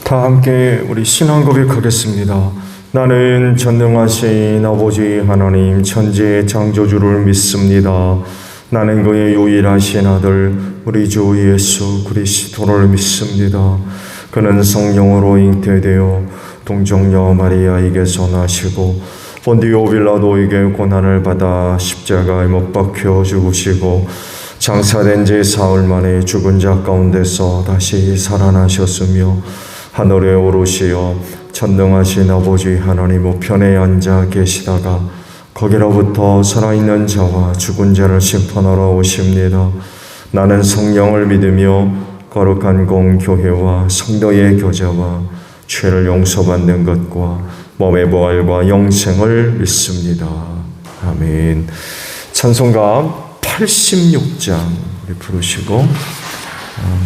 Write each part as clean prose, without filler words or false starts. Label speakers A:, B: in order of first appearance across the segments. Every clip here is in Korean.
A: 다 함께 우리 신앙 고백하겠습니다. 나는 전능하신 아버지 하나님 천지의 창조주를 믿습니다. 나는 그의 유일하신 아들 우리 주 예수 그리스도를 믿습니다. 그는 성령으로 잉태되어 동정녀 마리아에게서 나시고 본디오 빌라도에게 고난을 받아 십자가에 못 박혀 죽으시고 장사된 지 사흘 만에 죽은 자 가운데서 다시 살아나셨으며 하늘에 오르시어 전능하신 아버지 하나님 우편에 앉아 계시다가 거기로부터 살아있는 자와 죽은 자를 심판하러 오십니다. 나는 성령을 믿으며 거룩한 공교회와 성도의 교제와 죄를 용서받는 것과 몸의 부활과 영생을 믿습니다. 아멘. 찬송가 86장 우리 부르시고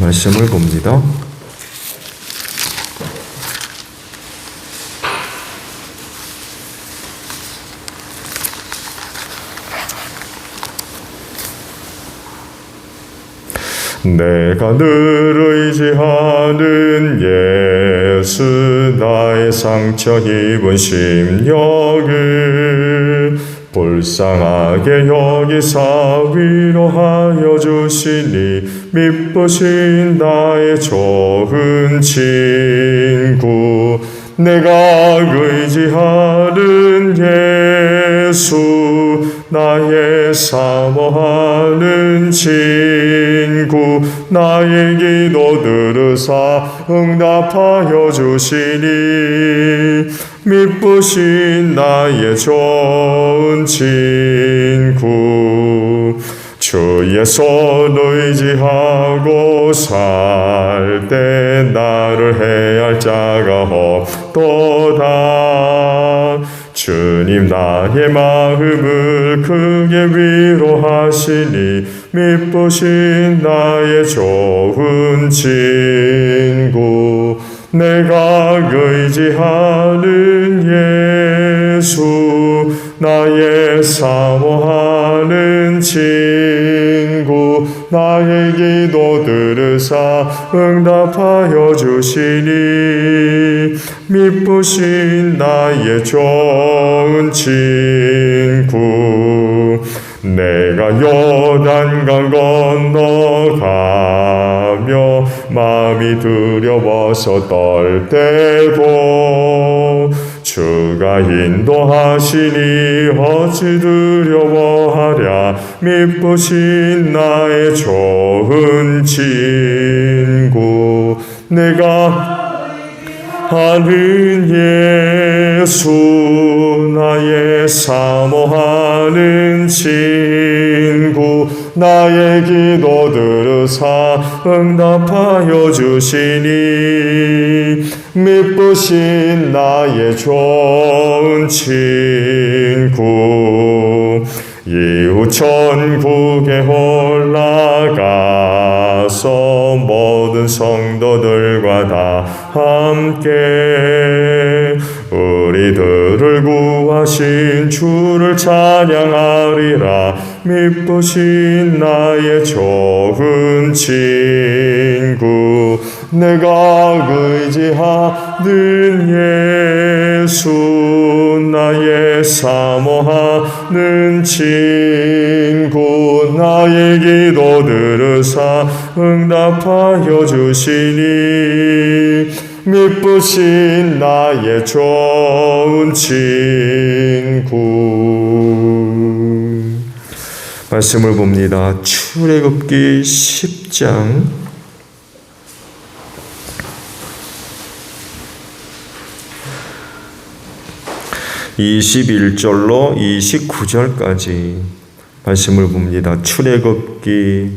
A: 말씀을 봅니다. 내가 늘 의지하는 예수 나의 상처 입은 심령을 불쌍하게 여기사 위로하여 주시니 미쁘신 나의 좋은 친구 내가 의지하는 예수 나의 사모하는 친구 나의 기도 들으사 응답하여 주시니 미쁘신 나의 좋은 친구 주의 손 의지하고 살 때 나를 해할 자가 없도다. 주님 나의 마음을 크게 위로하시니 미쁘신 나의 좋은 친구 내가 의지하는 예수 나의 사모하는 친구 나의 기도 들으사 응답하여 주시니 미쁘신 나의 좋은 친구 내가 요단강 건너가며 마음이 두려워서 떨 때도 주가 인도하시니 어찌 두려워하랴 미쁘신 나의 좋은 친구 내가 하는 예수 나의 사모하는 친구 나의 기도 들으사 응답하여 주시니 미쁘신 나의 좋은 친구 이후 천국에 올라가서 모든 성도들과 다 함께 우리들을 구하신 주를 찬양하리라 미쁘신 나의 좋은 친구 내가 의지하는 예수 나의 사모하는 친구 나의 기도 들으사 응답하여 주시니 미쁘신 나의 좋은 친구 말씀을 봅니다. 출애굽기 10장 21절로 29절까지 말씀을 봅니다. 출애굽기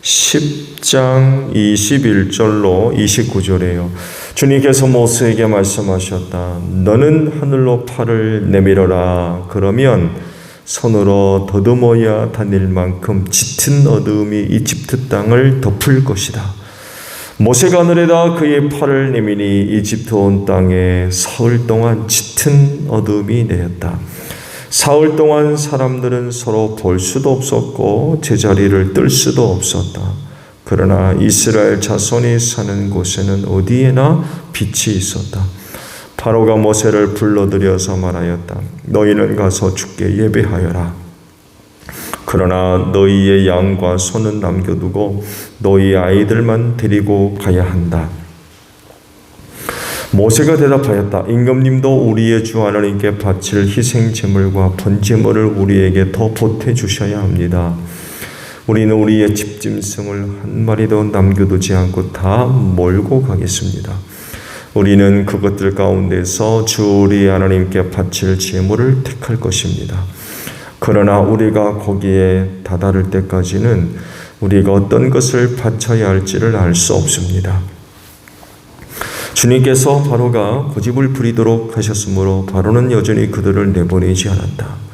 A: 10장 21절로 29절이에요. 주님께서 모세에게 말씀하셨다. 너는 하늘로 팔을 내밀어라. 그러면 손으로 더듬어야 다닐 만큼 짙은 어두움이 이집트 땅을 덮을 것이다. 모세가 하늘에다 그의 팔을 내미니 이집트 온 땅에 사흘 동안 짙은 어둠이 내렸다. 사흘 동안 사람들은 서로 볼 수도 없었고 제자리를 뜰 수도 없었다. 그러나 이스라엘 자손이 사는 곳에는 어디에나 빛이 있었다. 바로가 모세를 불러들여서 말하였다. 너희는 가서 주께 예배하여라. 그러나 너희의 양과 소는 남겨두고 너희 아이들만 데리고 가야 한다. 모세가 대답하였다. 임금님도 우리의 주 하나님께 바칠 희생제물과 번제물을 우리에게 더 보태주셔야 합니다. 우리는 우리의 집짐승을 한 마리도 남겨두지 않고 다 몰고 가겠습니다. 우리는 그것들 가운데서 주 우리 하나님께 바칠 제물을 택할 것입니다. 그러나 우리가 거기에 다다를 때까지는 우리가 어떤 것을 바쳐야 할지를 알 수 없습니다. 주님께서 바로가 고집을 부리도록 하셨으므로 바로는 여전히 그들을 내보내지 않았다.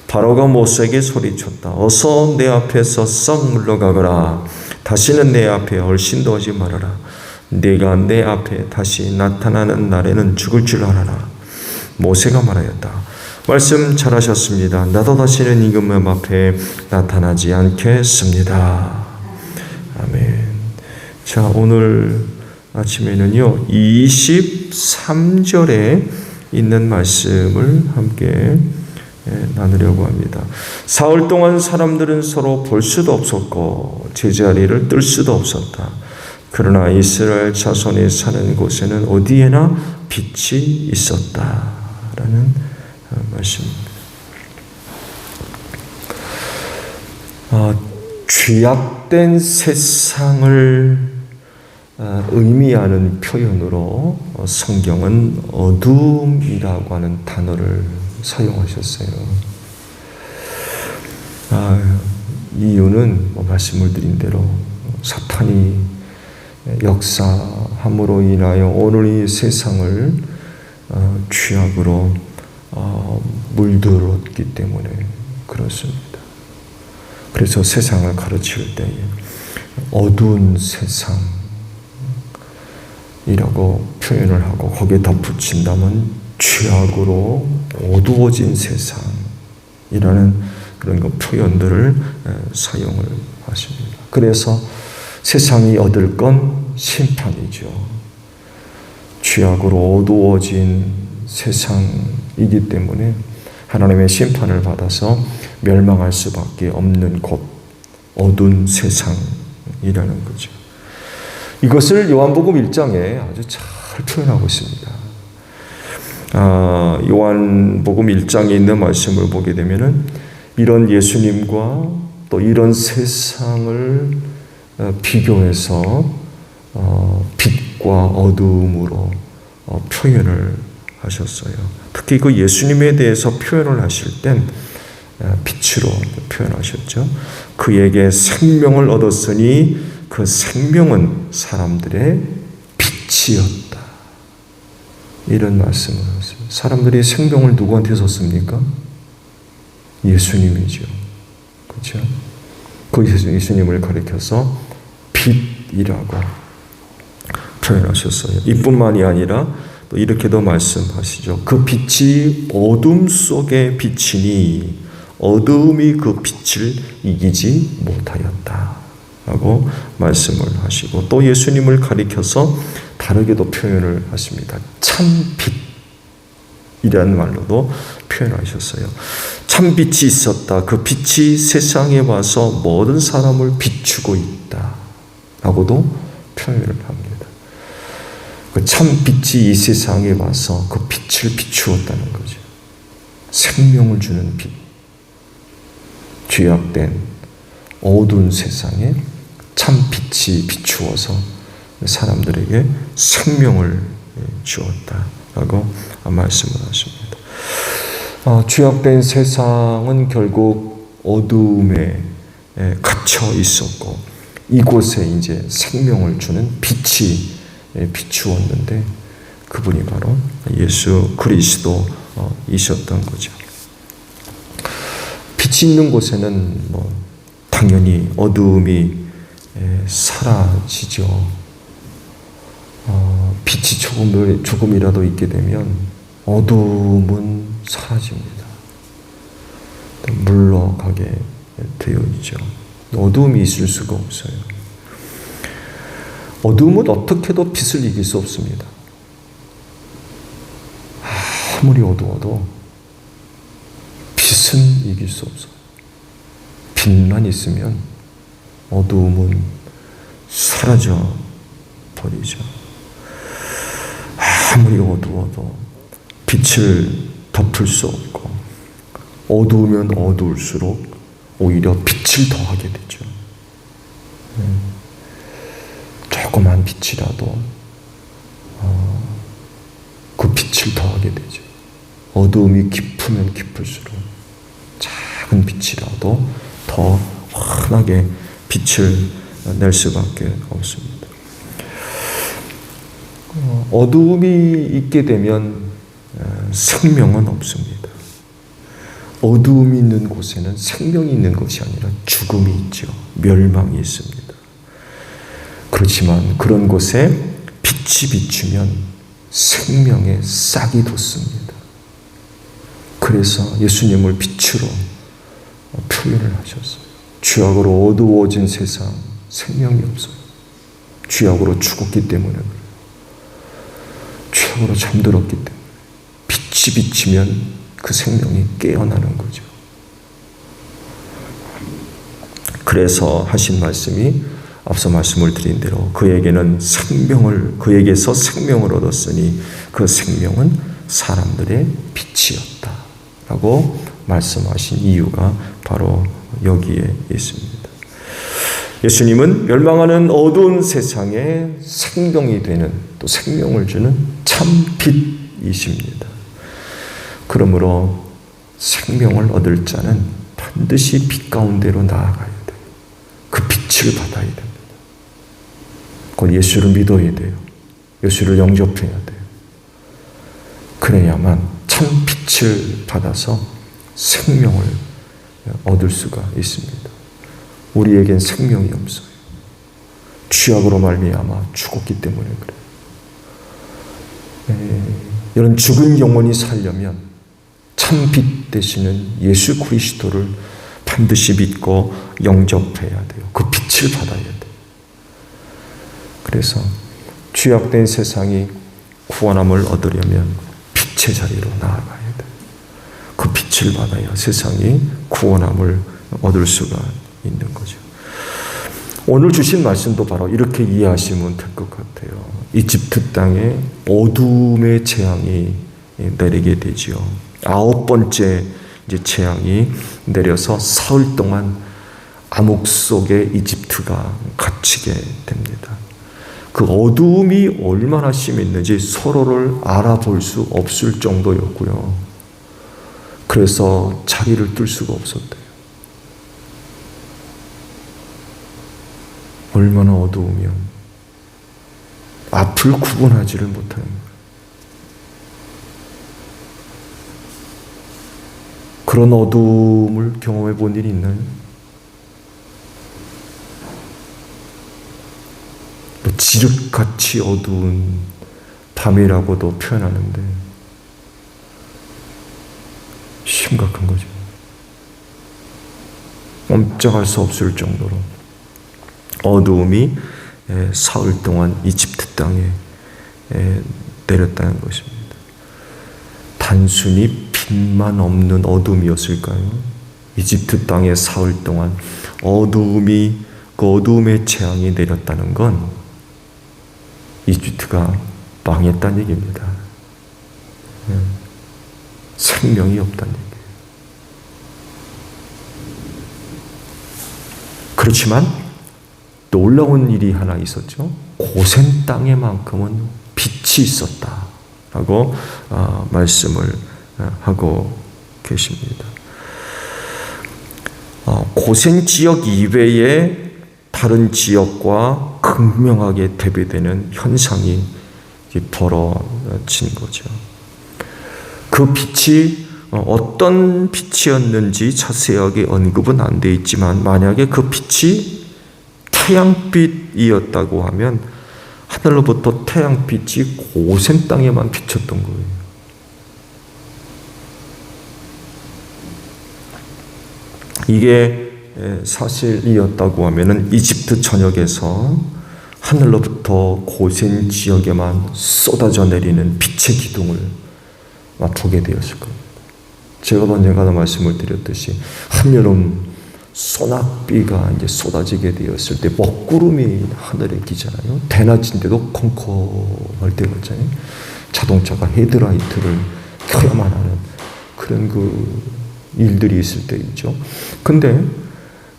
A: 바로가 모세에게 소리쳤다. 어서 내 앞에서 썩 물러가거라. 다시는 내 앞에 얼씬도 하지 말아라. 네가 내 앞에 다시 나타나는 날에는 죽을 줄 알아라. 모세가 말하였다. 말씀 잘하셨습니다. 나도 다시는 임금 앞에 나타나지 않겠습니다. 아멘. 자, 오늘 아침에는요 23절에 있는 말씀을 함께 나누려고 합니다. 사흘 동안 사람들은 서로 볼 수도 없었고 제자리를 뜰 수도 없었다. 그러나 이스라엘 자손이 사는 곳에는 어디에나 빛이 있었다라는 말씀입니다. 죄악된 세상을 의미하는 표현으로 성경은 어둠이라고 하는 단어를 사용하셨어요. 이유는 말씀을 드린 대로 사탄이 역사함으로 인하여 오늘 이 세상을 죄악으로 물들었기 때문에 그렇습니다. 그래서 세상을 가르칠 때에 어두운 세상이라고 표현을 하고 거기에 덧붙인다면 죄악으로 어두워진 세상이라는 그런 표현들을 사용을 하십니다. 그래서 세상이 얻을 건 심판이죠. 죄악으로 어두워진 세상이기 때문에 하나님의 심판을 받아서 멸망할 수밖에 없는 곳, 어두운 세상이라는 거죠. 이것을 요한복음 1장에 아주 잘 표현하고 있습니다. 요한복음 1장에 있는 말씀을 보게 되면은 이런 예수님과 또 이런 세상을 비교해서 빛과 어두움으로 표현을 하셨어요. 특히 그 예수님에 대해서 표현을 하실 땐 빛으로 표현하셨죠. 그에게 생명을 얻었으니 그 생명은 사람들의 빛이었다. 이런 말씀을 하세요. 사람들이 생명을 누구한테 줬습니까? 예수님이죠. 그렇죠? 그 예수님을 가리켜서 빛이라고 표현하셨어요. 이뿐만이 아니라 또 이렇게도 말씀하시죠. 그 빛이 어둠 속에 비치니 어둠이 그 빛을 이기지 못하였다 라고 말씀을 하시고 또 예수님을 가리켜서 다르게도 표현을 하십니다. 참빛이라는 말로도 표현하셨어요. 참빛이 있었다. 그 빛이 세상에 와서 모든 사람을 비추고 있다 라고도 표현을 합니다. 그 참빛이 이 세상에 와서 그 빛을 비추었다는 거죠. 생명을 주는 빛. 죄악된 어두운 세상에 참빛이 비추어서 사람들에게 생명을 주었다라고 말씀을 하십니다. 죄악된 세상은 결국 어두움에 갇혀 있었고 이곳에 이제 생명을 주는 빛이 비추었는데 그분이 바로 예수 그리스도이셨던 거죠. 빛이 있는 곳에는 당연히 어두움이 사라지죠. 빛이 조금이라도 있게 되면 어두움은 사라집니다. 물러가게 되어 있죠. 어두움이 있을 수가 없어요. 어두움은 어떻게도 빛을 이길 수 없습니다. 아무리 어두워도 빛은 이길 수 없어요. 빛만 있으면 어두움은 사라져 버리죠. 아무리 어두워도 빛을 덮을 수 없고, 어두우면 어두울수록 오히려 빛을 더하게 되죠. 조그만 빛이라도 그 빛을 더하게 되죠. 어두움이 깊으면 깊을수록 작은 빛이라도 더 환하게 빛을 낼 수밖에 없습니다. 어두움이 있게 되면 생명은 없습니다. 어두움이 있는 곳에는 생명이 있는 것이 아니라 죽음이 있죠. 멸망이 있습니다. 그렇지만 그런 곳에 빛이 비추면 생명의 싹이 돋습니다. 그래서 예수님을 빛으로 표현을 하셨어요. 죄악으로 어두워진 세상 생명이 없어요. 죄악으로 죽었기 때문에 그래요. 죄악으로 잠들었기 때문에 빛이 비치면 그 생명이 깨어나는 거죠. 그래서 하신 말씀이 앞서 말씀을 드린 대로 그에게서 생명을 얻었으니 그 생명은 사람들의 빛이었다 라고 말씀하신 이유가 바로 여기에 있습니다. 예수님은 멸망하는 어두운 세상에 생명이 되는, 또 생명을 주는 참 빛이십니다. 그러므로 생명을 얻을 자는 반드시 빛 가운데로 나아가야 돼요. 그 빛을 받아야 됩니다. 곧 예수를 믿어야 돼요. 예수를 영접해야 돼요. 그래야만 참 빛을 받아서 생명을 얻을 수가 있습니다. 우리에겐 생명이 없어요. 죄악으로 말미암아 죽었기 때문에 그래요. 이런 죽은 영혼이 살려면 참 빛 되시는 예수 그리스도를 반드시 믿고 영접해야 돼요. 그 빛을 받아야 돼요. 그래서 죄악된 세상이 구원함을 얻으려면 빛의 자리로 나아가야 돼요. 그 빛을 받아야 세상이 구원함을 얻을 수가 있는 거죠. 오늘 주신 말씀도 바로 이렇게 이해하시면 될 것 같아요. 이집트 땅에 어둠의 재앙이 내리게 되지요. 9번째 재앙이 내려서 사흘 동안 암흑 속에 이집트가 갇히게 됩니다. 그 어두움이 얼마나 심했는지 서로를 알아볼 수 없을 정도였고요. 그래서 자리를 뜰 수가 없었대요. 얼마나 어두우면 앞을 구분하지를 못하는 거예요. 그런 어두움을 경험해 본 일이 있나요? 지륵같이 어두운 밤이라고도 표현하는데 심각한 거죠. 꼼짝할 수 없을 정도로 어두움이 사흘 동안 이집트 땅에 내렸다는 것입니다. 단순히 빛만 없는 어둠이었을까요? 이집트 땅에 사흘 동안 그 어두움의 재앙이 내렸다는 건 이집트가 망했다는 얘기입니다. 생명이 없다는 얘기예요. 그렇지만 놀라운 일이 하나 있었죠. 고센 땅에만큼은 빛이 있었다라고 말씀을 하고 계십니다. 고센 지역 이외에 다른 지역과 극명하게 대비되는 현상이 벌어진 거죠. 그 빛이 어떤 빛이었는지 자세하게 언급은 안 돼 있지만 만약에 그 빛이 태양빛이었다고 하면 하늘로부터 태양빛이 고센 땅에만 비쳤던 거예요. 이게 사실이었다고 하면은 이집트 전역에서 하늘로부터 고센 지역에만 쏟아져 내리는 빛의 기둥을 보게 되었을 겁니다. 제가 언젠가도 말씀을 드렸듯이 한여름 소낙비가 이제 쏟아지게 되었을 때 먹구름이 하늘에 끼잖아요. 대낮인데도 컴컴할 때가 있잖아요. 자동차가 헤드라이트를 켜야만 하는 그런 그 일들이 있을 때 있죠. 근데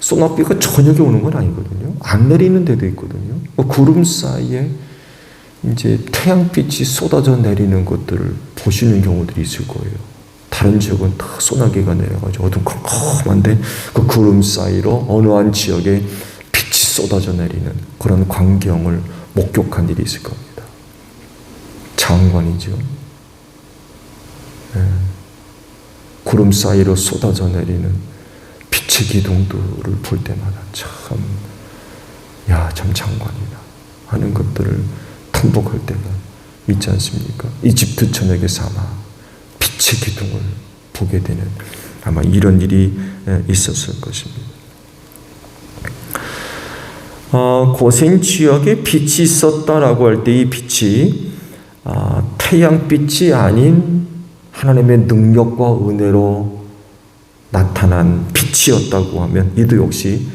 A: 소낙비가 저녁에 오는 건 아니거든요. 안 내리는 데도 있거든요. 구름 사이에 이제 태양빛이 쏟아져 내리는 것들을 보시는 경우들이 있을 거예요. 다른 지역은 다 소나기가 내려가지고 어두컴컴한데 그 구름 사이로 어느 한 지역에 빛이 쏟아져 내리는 그런 광경을 목격한 일이 있을 겁니다. 장관이죠. 네. 구름 사이로 쏟아져 내리는 빛의 기둥들을 볼 때마다 참 장관이다 하는 것들을 탐복할 때가 있지 않습니까? 이집트 전역에서 아마 빛의 기둥을 보게 되는 아마 이런 일이 있었을 것입니다. 고센 지역에 빛이 있었다라고 할 때 이 빛이 태양빛이 아닌 하나님의 능력과 은혜로 나타난 빛이었다고 하면 이도 역시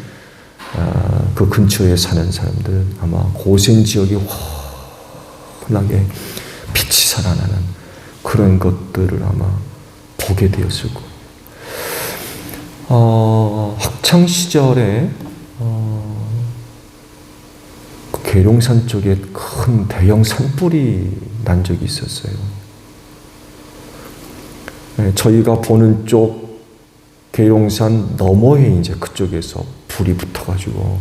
A: 그 근처에 사는 사람들은 아마 고센 지역이 환하게 빛이 살아나는 그런 것들을 아마 보게 되었을 거예요. 학창 시절에 그 계룡산 쪽에 큰 대형 산불이 난 적이 있었어요. 네, 저희가 보는 쪽 계룡산 너머에 이제 그쪽에서 불이 붙어가지고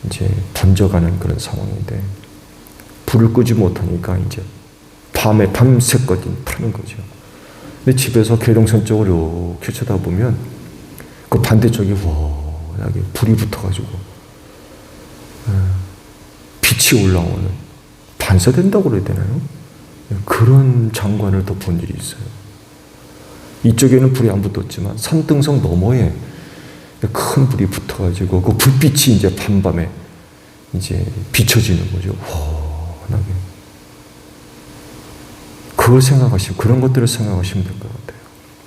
A: 이제 번져가는 그런 상황인데 불을 끄지 못하니까 이제 밤에 밤새껏 타는 거죠. 근데 집에서 계룡산 쪽을 이렇게 쳐다보면 그 반대쪽에 워낙에 불이 붙어가지고 빛이 올라오는 반사된다고 그래야 되나요? 그런 장관을 또 본 일이 있어요. 이쪽에는 불이 안 붙었지만 산등성 너머에 큰 불이 붙어가지고 그 불빛이 이제 밤밤에 이제 비춰지는 거죠. 환하게. 그걸 생각하시면, 그런 것들을 생각하시면 될 것 같아요.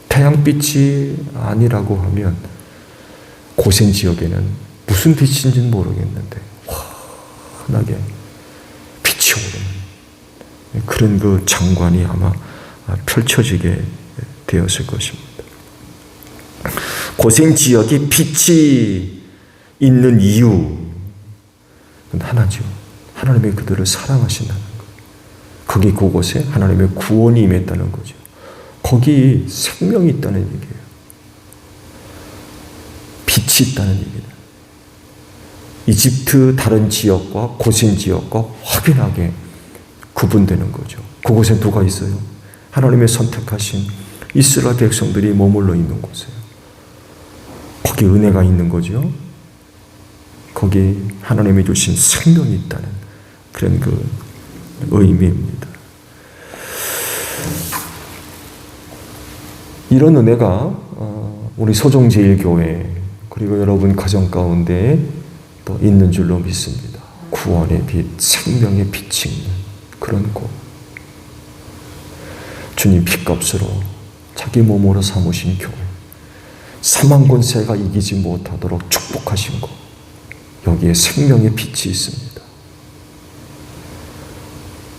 A: 태양빛이 아니라고 하면 고센 지역에는 무슨 빛인지는 모르겠는데 환하게 빛이 오르는 그런 그 장관이 아마 펼쳐지게 되었을 것입니다. 고센 지역이 빛이 있는 이유는 하나죠. 하나님이 그들을 사랑하신다는 것. 거기 그곳에 하나님의 구원이 임했다는 거죠. 거기 생명이 있다는 얘기예요. 빛이 있다는 얘기다. 이집트 다른 지역과 고센 지역과 확연하게 구분되는 거죠. 그곳에 누가 있어요? 하나님의 선택하신 이스라엘 백성들이 머물러 있는 곳이에요. 거기 은혜가 있는 거죠. 거기 하나님이 주신 생명이 있다는 그런 그 의미입니다. 이런 은혜가 우리 소정제일교회 그리고 여러분 가정 가운데 또 있는 줄로 믿습니다. 구원의 빛, 생명의 빛이 있는 그런 곳. 주님 핏값으로 자기 몸으로 삼으신 교회, 사망 권세가 이기지 못하도록 축복하신 곳, 여기에 생명의 빛이 있습니다.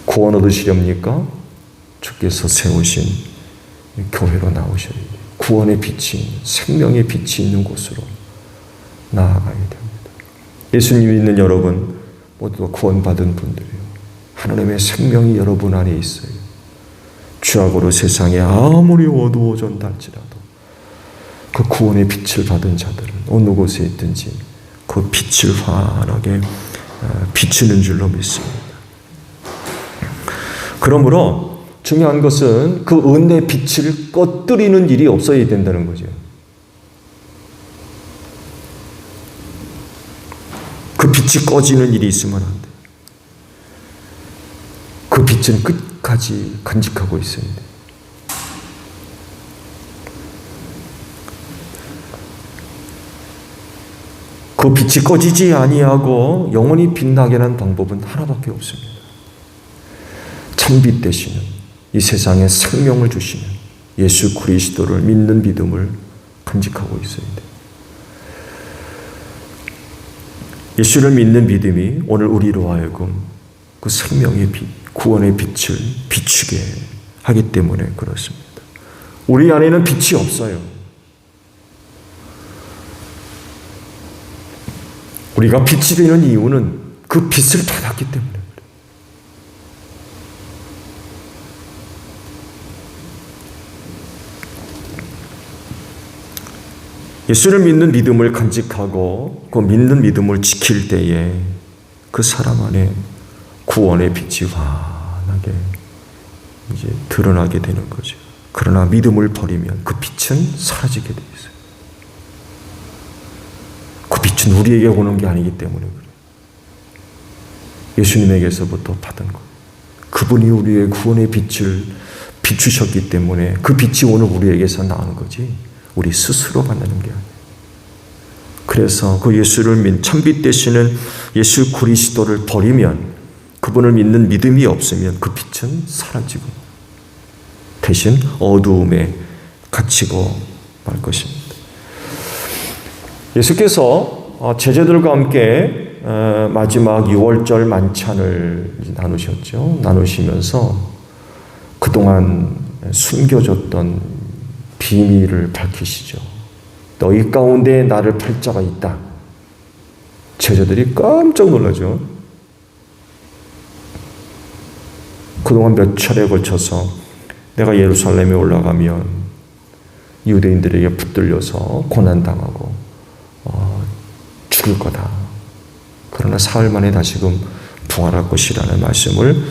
A: 구원 얻으시렵니까? 주께서 세우신 교회로 나오셔야 돼요. 구원의 빛이, 생명의 빛이 있는 곳으로 나아가야 됩니다. 예수님 믿는 여러분 모두 구원받은 분들이에요. 하나님의 생명이 여러분 안에 있어요. 죄악으로 세상에 아무리 어두워진다 할지라도 그 구원의 빛을 받은 자들은 어느 곳에 있든지 그 빛을 환하게 비추는 줄로 믿습니다. 그러므로 중요한 것은 그 은혜의 빛을 꺼뜨리는 일이 없어야 된다는 거죠. 그 빛이 꺼지는 일이 있으면 안 돼. 그 빛은 끝까지 간직하고 있어야 돼. 그 빛이 꺼지지 아니하고 영원히 빛나게 하는 방법은 하나밖에 없습니다. 참빛 되시는, 이 세상에 생명을 주시는 예수 그리스도를 믿는 믿음을 간직하고 있어야 돼요. 예수를 믿는 믿음이 오늘 우리로 하여금 그 생명의 빛, 구원의 빛을 비추게 하기 때문에 그렇습니다. 우리 안에는 빛이 없어요. 우리가 빛이 되는 이유는 그 빛을 받았기 때문에 그래요. 예수를 믿는 믿음을 간직하고 그 믿는 믿음을 지킬 때에 그 사람 안에 구원의 빛이 환하게 이제 드러나게 되는 거죠. 그러나 믿음을 버리면 그 빛은 사라지게 돼 있어요. 그 빛은 우리에게 오는 게 아니기 때문에 그래요. 예수님에게서부터 받은 것. 그분이 우리의 구원의 빛을 비추셨기 때문에 그 빛이 오늘 우리에게서 나오는 거지 우리 스스로 받는 게 아니에요. 그래서 그 예수를 참빛 되시는 예수 그리스도를 버리면, 그분을 믿는 믿음이 없으면 그 빛은 사라지고 대신 어두움에 갇히고 말 것입니다. 예수께서 제자들과 함께 마지막 6월절 만찬을 나누셨죠. 나누시면서 그동안 숨겨졌던 비밀을 밝히시죠. 너희 가운데 나를 팔 자가 있다. 제자들이 깜짝 놀라죠. 그동안 몇 차례에 걸쳐서 내가 예루살렘에 올라가면 유대인들에게 붙들려서 고난당하고 죽을 거다. 그러나 사흘 만에 다시금 부활할 것이라는 말씀을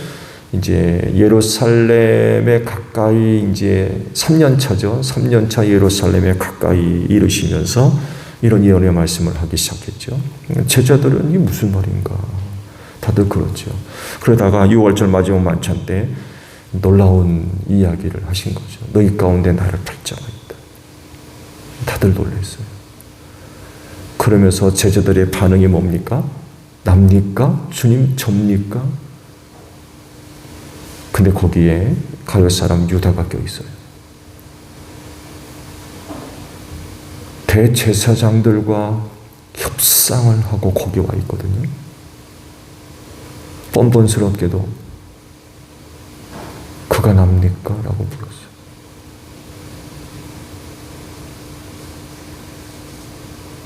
A: 이제 예루살렘에 가까이 이제 3년 차죠. 3년 차 예루살렘에 가까이 이르시면서 이런 예언의 말씀을 하기 시작했죠. 제자들은 이게 무슨 말인가? 다들 그렇죠. 그러다가 6월절 마지막 만찬 때 놀라운 이야기를 하신 거죠. 너희 가운데 나를 팔 자가 있다. 다들 놀랐어요. 그러면서 제자들의 반응이 뭡니까? 납니까? 주님 접니까? 근데 거기에 가룟 사람 유다가 껴있어요. 대제사장들과 협상을 하고 거기 와 있거든요. 뻔뻔스럽게도 그가 납니까? 라고 물었어요.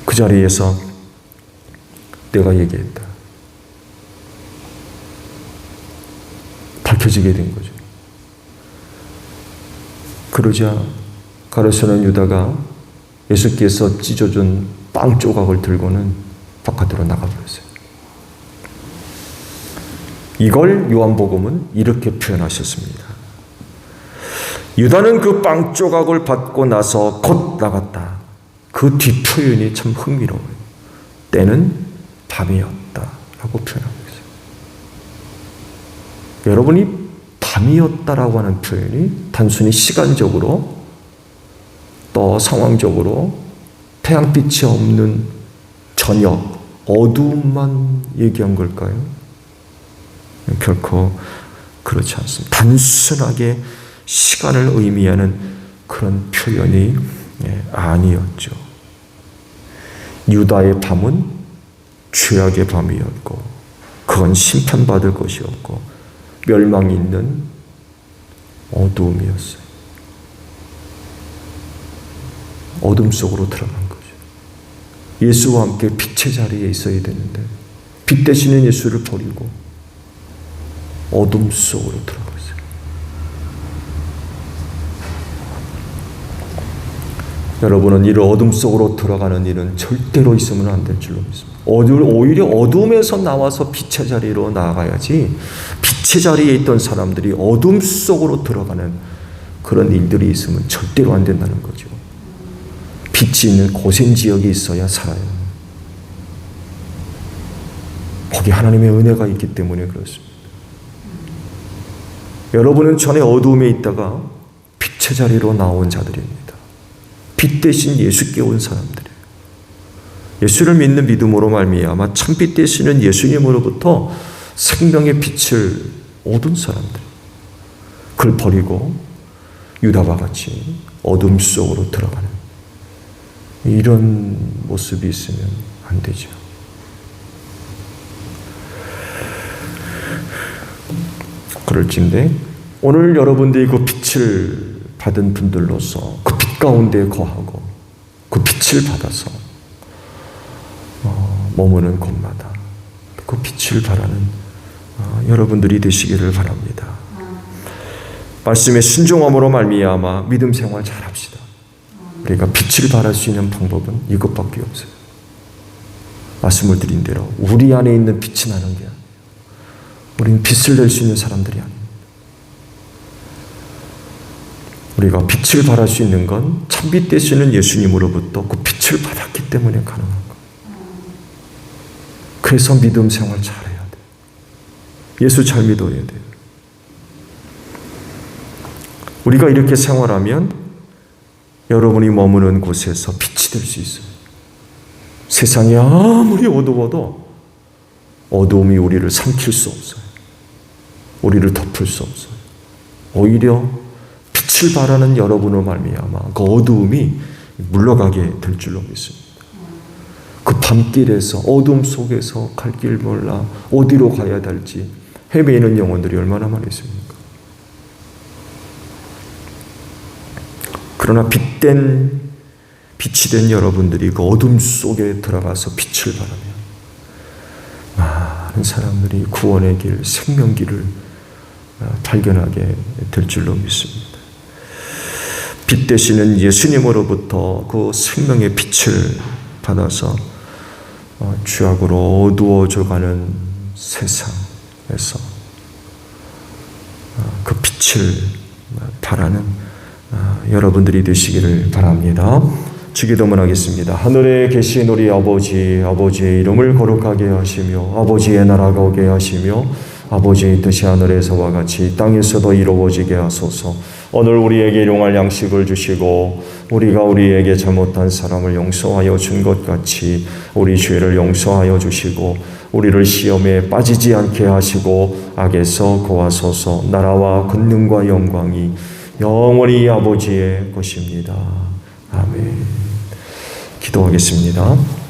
A: 그 자리에서 내가 얘기했다. 밝혀지게 된 거죠. 그러자 가룟사람 유다가 예수께서 찢어준 빵 조각을 들고는 바깥으로 나가버렸어요. 이걸 요한복음은 이렇게 표현하셨습니다. 유다는 그 빵 조각을 받고 나서 곧 나갔다. 그 뒷표현이 참 흥미로워요. 때는 밤이었다 라고 표현하고 있어요. 여러분이 밤이었다라고 하는 표현이 단순히 시간적으로 또 상황적으로 태양빛이 없는 저녁, 어두움만 얘기한 걸까요? 결코 그렇지 않습니다. 단순하게 시간을 의미하는 그런 표현이 아니었죠. 유다의 밤은 죄악의 밤이었고 그건 심판받을 것이었고 멸망이 있는 어두움이었어요. 어둠 속으로 들어간 거죠. 예수와 함께 빛의 자리에 있어야 되는데 빛 되시는 예수를 버리고 어둠 속으로 들어갔어요. 여러분은 이런 어둠 속으로 들어가는 일은 절대로 있으면 안 될 줄로 믿습니다. 오히려 어둠에서 나와서 빛의 자리로 나아가야지, 빛의 자리에 있던 사람들이 어둠 속으로 들어가는 그런 일들이 있으면 절대로 안 된다는 거죠. 빛이 있는 고센 지역에 있어야 살아요. 거기 하나님의 은혜가 있기 때문에 그렇습니다. 여러분은 전에 어두움에 있다가 빛의 자리로 나온 자들입니다. 빛 대신 예수께 온 사람들이에요. 예수를 믿는 믿음으로 말미암아 참빛 되시는 예수님으로부터 생명의 빛을 얻은 사람들, 그걸 버리고 유다와 같이 어둠 속으로 들어가는 이런 모습이 있으면 안 되죠. 그럴진데 오늘 여러분들이 그 빛을 받은 분들로서 그 빛 가운데 거하고 그 빛을 받아서 머무는 곳마다 그 빛을 바라는 여러분들이 되시기를 바랍니다. 말씀에 순종함으로 말미암아 믿음 생활 잘합시다. 우리가 빛을 발할 수 있는 방법은 이것밖에 없어요. 말씀을 드린 대로 우리 안에 있는 빛이 나는 게 아니에요. 우리는 빛을 낼 수 있는 사람들이 아닙니다. 우리가 빛을 발할 수 있는 건 참빛 되시는 예수님으로부터 그 빛을 받았기 때문에 가능한 거예요. 그래서 믿음 생활 잘해야 돼요. 예수 잘 믿어야 돼요. 우리가 이렇게 생활하면 여러분이 머무는 곳에서 빛이 될 수 있어요. 세상이 아무리 어두워도 어두움이 우리를 삼킬 수 없어요. 우리를 덮을 수 없어요. 오히려 빛을 발하는 여러분으로 말미암아 그 어두움이 물러가게 될 줄로 믿습니다. 그 밤길에서 어둠 속에서 갈 길 몰라 어디로 가야 될지 헤매이는 영혼들이 얼마나 많이 있습니까? 그러나 빛이 된 여러분들이 그 어둠 속에 들어가서 빛을 발하며 많은 사람들이 구원의 길, 생명길을 발견하게 될 줄로 믿습니다. 빛 되시는 예수님으로부터 그 생명의 빛을 받아서 죄악으로 어두워져가는 세상에서 그 빛을 바라는 여러분들이 되시기를 바랍니다. 주기도문 하겠습니다. 하늘에 계신 우리 아버지, 아버지의 이름을 거룩하게 하시며 아버지의 나라가 오게 하시며 아버지의 뜻이 하늘에서와 같이 땅에서도 이루어지게 하소서. 오늘 우리에게 일용할 양식을 주시고 우리가 우리에게 잘못한 사람을 용서하여 준 것 같이 우리 죄를 용서하여 주시고 우리를 시험에 빠지지 않게 하시고 악에서 구하소서. 나라와 권능과 영광이 영원히 아버지의 것입니다. 아멘. 기도하겠습니다.